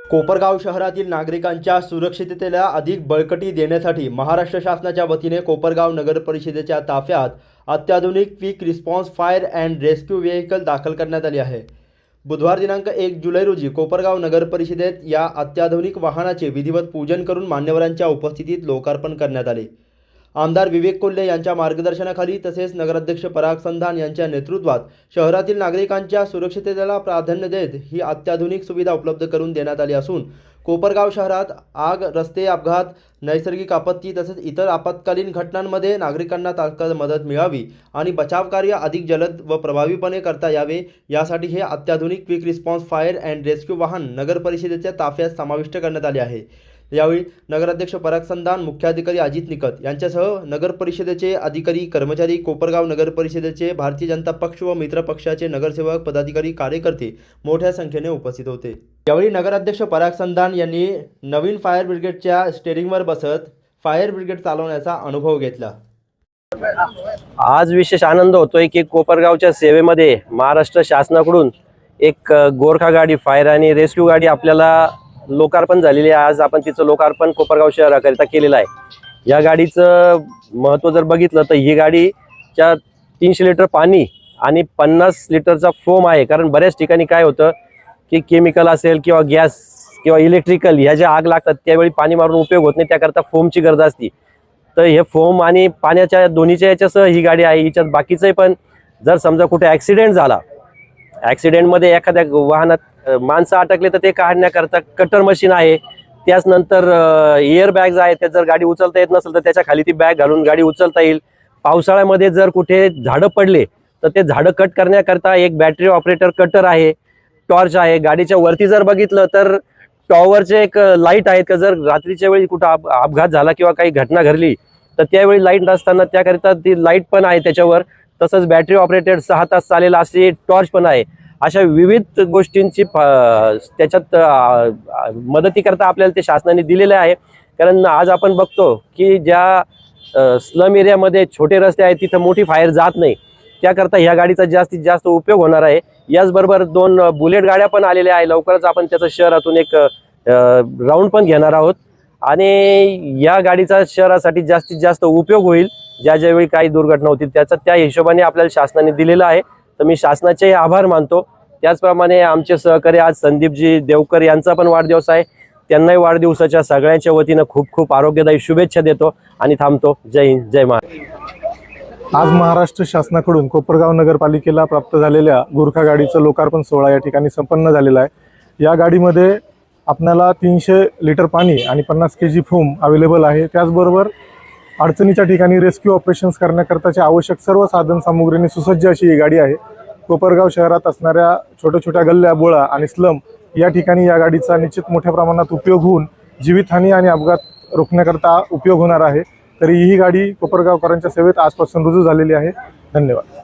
कोपरगाव शहरातील नागरिकांच्या सुरक्षिततेला अधिक बळकटी देण्यासाठी महाराष्ट्र शासनाच्या वतीने कोपरगाव नगर परिषदेच्या ताफ्यात अत्याधुनिक quick response fire and rescue vehicle दाखल करण्यात आली आहे। बुधवार दिनांक 1 जुलै रोजी कोपरगाव नगर परिषदेत या अत्याधुनिक वाहनाचे विधिवत पूजन करून मान्यवरांच्या उपस्थितीत लोकार्पण करण्यात आले। आमदार विवेक कोल्हे यांच्या मार्गदर्शनाखाली तसेच नगराध्यक्ष पराग संधान यांच्या नेतृत्वात शहरातील नागरिकांच्या सुरक्षिततेला प्राधान्य देत ही अत्याधुनिक सुविधा उपलब्ध करून देण्यात आली असून कोपरगाव शहरात आग, रस्ते अपघात, नैसर्गिक आपत्ती तसेच इतर आपत्कालीन घटनांमध्ये नागरिकांना तात्काळ मदत मिळावी आणि बचाव कार्य अधिक जलद व प्रभावीपणे करता यावे यासाठी हे अत्याधुनिक quick response fire and rescue वाहन नगर परिषदेच्या ताफ्यात समाविष्ट करण्यात आले आहे। यावेळी नगराध्यक्ष पराग संधान, मुख्याधिकारी अजित निकत यांच्यासह नगर परिषदेचे अधिकारी, कर्मचारी, कोपरगाव नगर परिषदेचे, भारतीय जनता पक्ष व मित्र पक्षाचे नगरसेवक, पदाधिकारी, कार्यकर्ते मोठ्या संख्येने उपस्थित होते। यावेळी नगराध्यक्ष पराग संधान यांनी नवीन फायर ब्रिगेडच्या स्टेअरिंगवर बसत फायर ब्रिगेड चालवण्याचा अनुभव घेतला। आज विशेष आनंद होतोय की कोपरगावच्या सेवेमध्ये महाराष्ट्र शासनाकडून एक गोरखा गाडी, फायर आणि रेस्क्यू गाडी आपल्याला लोकार्पण झालेली आहे। आज आपण तिचं लोकार्पण कोपरगाव शहराकरिता केलेलं आहे। या गाडीचं महत्त्व जर बघितलं तर ही गाडीच्या 300 लिटर पाणी आणि 50 लिटरचा फोम आहे। कारण बऱ्याच ठिकाणी काय होतं की केमिकल असेल किंवा गॅस किंवा इलेक्ट्रिकल ह्या ज्या आग लागतात त्यावेळी पाणी मारून उपयोग होत नाही, त्याकरता फोमची गरज असते। तर हे फोम आणि पाण्याच्या दोन्हीच्या याच्यासह ही गाडी आहे। हिच्यात बाकीचंही पण जर समजा कुठे ॲक्सिडेंट झाला, ॲक्सिडेंटमध्ये एखाद्या वाहनात माणसं अटकले तर ते काढण्याकरता कटर मशीन आहे। त्याच नंतर एअर बॅग्स आहेत, त्या जर गाडी उचलता येत नसेल तर त्याच्या खाली ती बॅग घालून गाडी उचलता येईल। पावसाळ्यामध्ये जर कुठे झाडं पडले तर ते झाडं कट करण्याकरता एक बॅटरी ऑपरेटर कटर आहे, टॉर्च आहे। गाडीच्या वरती जर बघितलं तर टॉवरचे एक लाईट आहेत का जर रात्रीच्या वेळी कुठं अपघात झाला किंवा काही घटना घडली तर त्यावेळी लाईट नसताना त्याकरिता ती लाईट पण आहे त्याच्यावर। तसंच बॅटरी ऑपरेटेड 6 तास चालेल अशी टॉर्च पण आहे। अशा विविध गोष्टींची त्याच्यात मदतीकरता आपल्याला ते शासनाने दिलेले आहे। कारण आज आपण बघतो की ज्या स्लम एरियामध्ये छोटे रस्ते आहेत तिथं मोठी फायर जात नाही, त्याकरता ह्या गाडीचा जास्तीत जास्त उपयोग होणार आहे। याचबरोबर 2 बुलेट गाड्या पण आलेल्या आहे। लवकरच आपण त्याचं शहरातून एक राऊंड पण घेणार आहोत आणि या गाडीचा शहरासाठी जास्तीत जास्त उपयोग होईल। ज्यावेळी काही दुर्घटना होतील त्याचा त्या हिशोबाने आपल्याला शासनाने दिलेला आहे। तर मी शासनाचे आभार मानतो। त्याचप्रमाणे आमचे सहकारी आज संदीपजी देवकर यांचा पण वाढदिवस आहे, त्यांनाही वाढदिवसाच्या सगळ्यांच्या वतीनं खूप खूप आरोग्यदायी शुभेच्छा देतो आणि थांबतो। जय हिंद, जय महाराष्ट्र। आज महाराष्ट्र शासनाकडून कोपरगाव नगरपालिकेला प्राप्त झालेल्या गोरखा गाडीचं लोकार्पण सोहळा या ठिकाणी संपन्न झालेला आहे। या गाडीमध्ये आपल्याला 300 लिटर पाणी आणि 50 kg फोम अवेलेबल आहे। त्याचबरोबर अडचणीच्या ठिकाणी रेस्क्यू ऑपरेशन्स करण्याकरताचे आवश्यक सर्व साधन सामुग्रीने सुसज्ज अशी ही गाडी आहे। कोपरगाव शहरात असणाऱ्या छोट्या छोट्या गल्ल्या, बोळा आणि स्लम या ठिकाणी या गाडीचा निश्चित मोठ्या प्रमाणात उपयोग होऊन जीवितहानी आणि अपघात रोखण्याकरता उपयोग होणार आहे। तरी ही गाडी कोपरगावकरांच्या सेवेत आजपासून रुजू झालेली आहे। धन्यवाद।